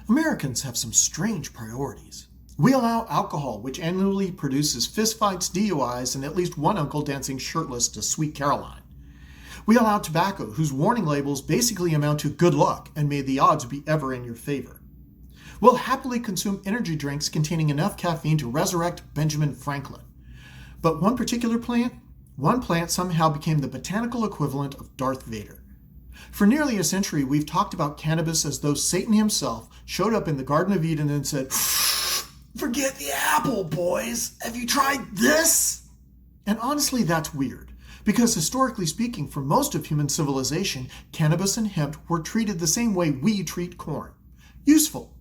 Americans have some strange priorities. We allow alcohol, which annually produces fistfights, DUIs, and at least one uncle dancing shirtless to Sweet Caroline. We allow tobacco, whose warning labels basically amount to good luck and may the odds be ever in your favor. We'll happily consume energy drinks containing enough caffeine to resurrect Benjamin Franklin. But one plant somehow became the botanical equivalent of Darth Vader. For nearly a century, we've talked about cannabis as though Satan himself showed up in the Garden of Eden and said, "Forget the apple, boys. Have you tried this?" And honestly, that's weird, because historically speaking, for most of human civilization, cannabis and hemp were treated the same way we treat corn. Useful.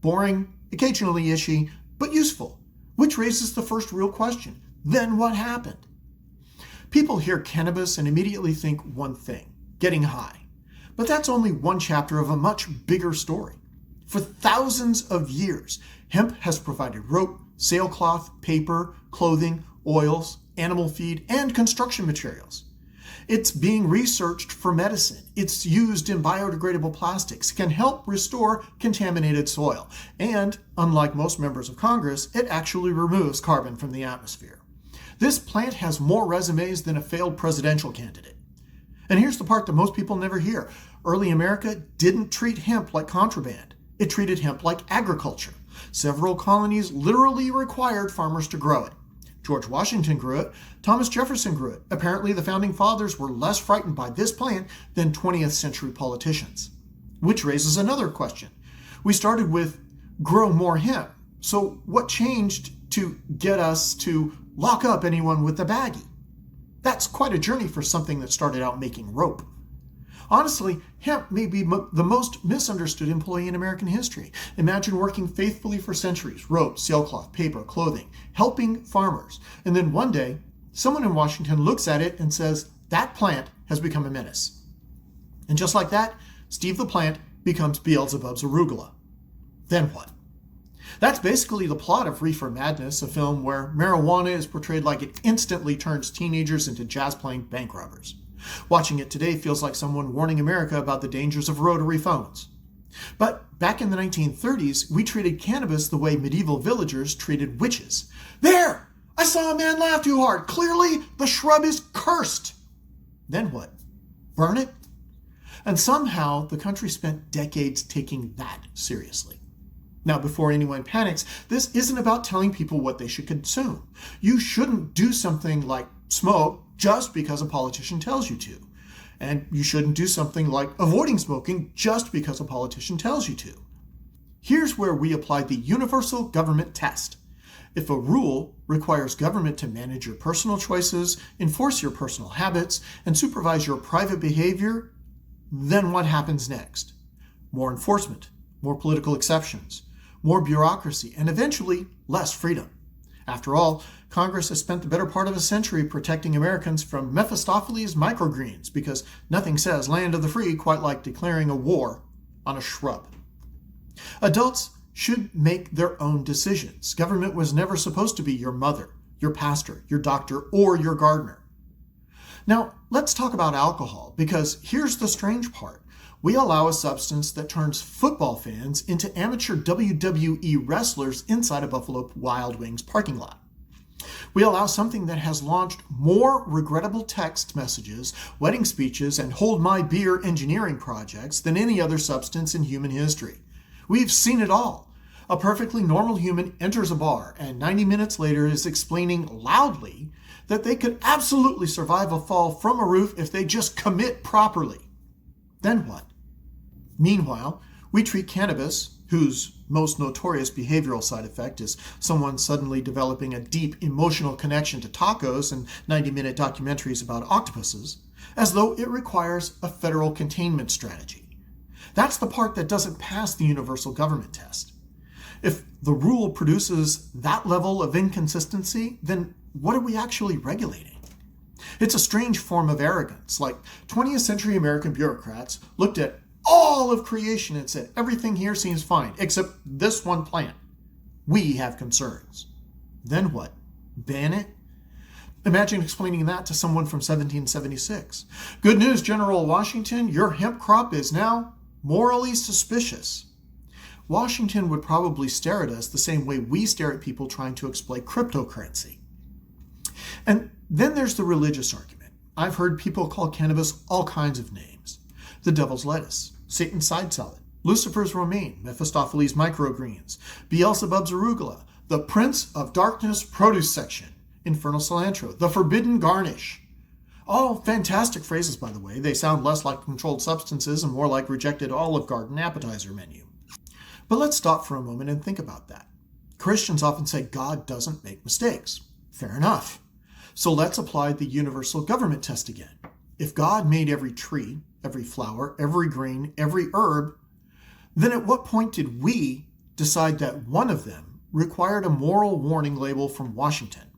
Boring, occasionally ishy, but useful. Which raises the first real question. Then what happened? People hear cannabis and immediately think one thing: getting high. But that's only one chapter of a much bigger story. For thousands of years, hemp has provided rope, sailcloth, paper, clothing, oils, animal feed, and construction materials. It's being researched for medicine. It's used in biodegradable plastics, can help restore contaminated soil, and, unlike most members of Congress, it actually removes carbon from the atmosphere. This plant has more resumes than a failed presidential candidate. And here's the part that most people never hear. Early America didn't treat hemp like contraband. It treated hemp like agriculture. Several colonies literally required farmers to grow it. George Washington grew it. Thomas Jefferson grew it. Apparently, the founding fathers were less frightened by this plant than 20th century politicians. Which raises another question. We started with grow more hemp. So what changed to get us to lock up anyone with a baggie? That's quite a journey for something that started out making rope. Honestly, hemp may be the most misunderstood employee in American history. Imagine working faithfully for centuries, rope, sailcloth, paper, clothing, helping farmers. And then one day, someone in Washington looks at it and says, that plant has become a menace. And just like that, Steve the plant becomes Beelzebub's arugula. Then what? That's basically the plot of Reefer Madness, a film where marijuana is portrayed like it instantly turns teenagers into jazz-playing bank robbers. Watching it today feels like someone warning America about the dangers of rotary phones. But back in the 1930s, we treated cannabis the way medieval villagers treated witches. There! I saw a man laugh too hard. Clearly, the shrub is cursed. Then what? Burn it? And somehow, the country spent decades taking that seriously. Now, before anyone panics, this isn't about telling people what they should consume. You shouldn't do something like smoke just because a politician tells you to. And you shouldn't do something like avoiding smoking just because a politician tells you to. Here's where we apply the universal government test. If a rule requires government to manage your personal choices, enforce your personal habits, and supervise your private behavior, then what happens next? More enforcement, more political exceptions, more bureaucracy, and eventually less freedom. After all, Congress has spent the better part of a century protecting Americans from Mephistopheles microgreens because nothing says land of the free quite like declaring a war on a shrub. Adults should make their own decisions. Government was never supposed to be your mother, your pastor, your doctor, or your gardener. Now, let's talk about alcohol, because here's the strange part. We allow a substance that turns football fans into amateur WWE wrestlers inside a Buffalo Wild Wings parking lot. We allow something that has launched more regrettable text messages, wedding speeches, and hold my beer engineering projects than any other substance in human history. We've seen it all. A perfectly normal human enters a bar and 90 minutes later is explaining loudly that they could absolutely survive a fall from a roof if they just commit properly. Then what? Meanwhile, we treat cannabis, whose most notorious behavioral side effect is someone suddenly developing a deep emotional connection to tacos and 90-minute documentaries about octopuses, as though it requires a federal containment strategy. That's the part that doesn't pass the universal government test. If the rule produces that level of inconsistency, then what are we actually regulating? It's a strange form of arrogance, like 20th century American bureaucrats looked at all of creation and said, everything here seems fine, except this one plant. We have concerns. Then what? Ban it? Imagine explaining that to someone from 1776. Good news, General Washington, your hemp crop is now morally suspicious. Washington would probably stare at us the same way we stare at people trying to exploit cryptocurrency. And then there's the religious argument. I've heard people call cannabis all kinds of names. The devil's lettuce, Satan's side salad, Lucifer's romaine, Mephistopheles microgreens, Beelzebub's arugula, the Prince of Darkness produce section, infernal cilantro, the forbidden garnish. All fantastic phrases, by the way. They sound less like controlled substances and more like rejected Olive Garden appetizer menu. But let's stop for a moment and think about that. Christians often say God doesn't make mistakes. Fair enough. So let's apply the universal government test again. If God made every tree, every flower, every grain, every herb, then at what point did we decide that one of them required a moral warning label from Washington?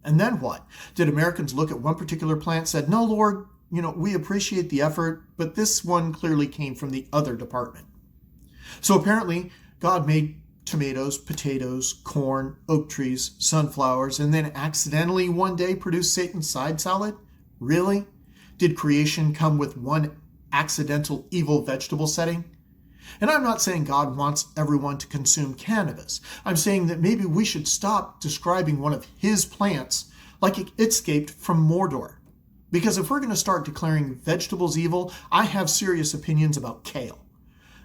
And then what? Did Americans look at one particular plant and said, no, Lord, we appreciate the effort, but this one clearly came from the other department. So apparently God made tomatoes, potatoes, corn, oak trees, sunflowers, and then accidentally one day produced Satan's side salad? Really? Did creation come with one accidental evil vegetable setting? And I'm not saying God wants everyone to consume cannabis. I'm saying that maybe we should stop describing one of his plants like it escaped from Mordor. Because if we're going to start declaring vegetables evil, I have serious opinions about kale.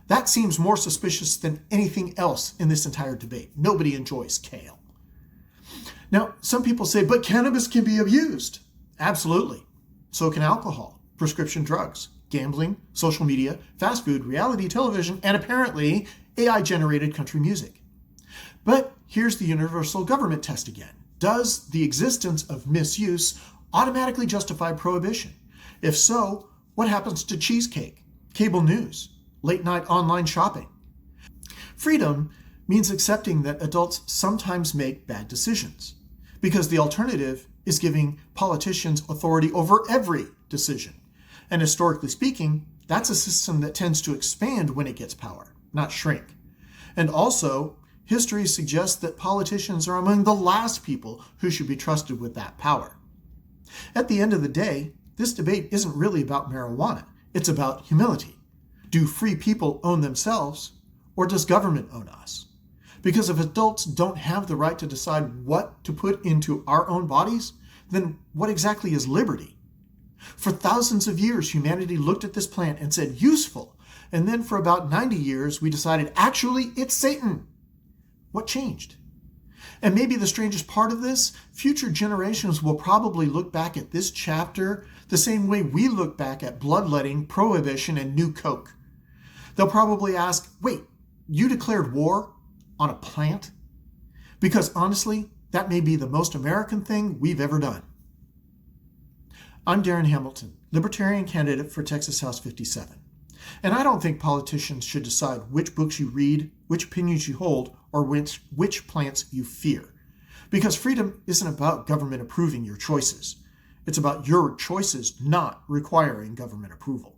That seems more suspicious than anything else in this entire debate. Nobody enjoys kale. Now, some people say, but cannabis can be abused. Absolutely. So can alcohol, prescription drugs, gambling, social media, fast food, reality television, and apparently AI-generated country music. But here's the universal government test again. Does the existence of misuse automatically justify prohibition? If so, what happens to cheesecake, cable news, late-night online shopping? Freedom means accepting that adults sometimes make bad decisions, because the alternative is giving politicians authority over every decision. And historically speaking, that's a system that tends to expand when it gets power, not shrink. And also, history suggests that politicians are among the last people who should be trusted with that power. At the end of the day, this debate isn't really about marijuana. It's about humility. Do free people own themselves, or does government own us? Because if adults don't have the right to decide what to put into our own bodies, then what exactly is liberty? For thousands of years, humanity looked at this plant and said, useful. And then for about 90 years, we decided, actually, it's Satan. What changed? And maybe the strangest part of this, future generations will probably look back at this chapter the same way we look back at bloodletting, prohibition, and New Coke. They'll probably ask, wait, you declared war on a plant? Because honestly, that may be the most American thing we've ever done. I'm Darren Hamilton, Libertarian candidate for Texas House 57. And I don't think politicians should decide which books you read, which opinions you hold, or which plants you fear. Because freedom isn't about government approving your choices. It's about your choices not requiring government approval.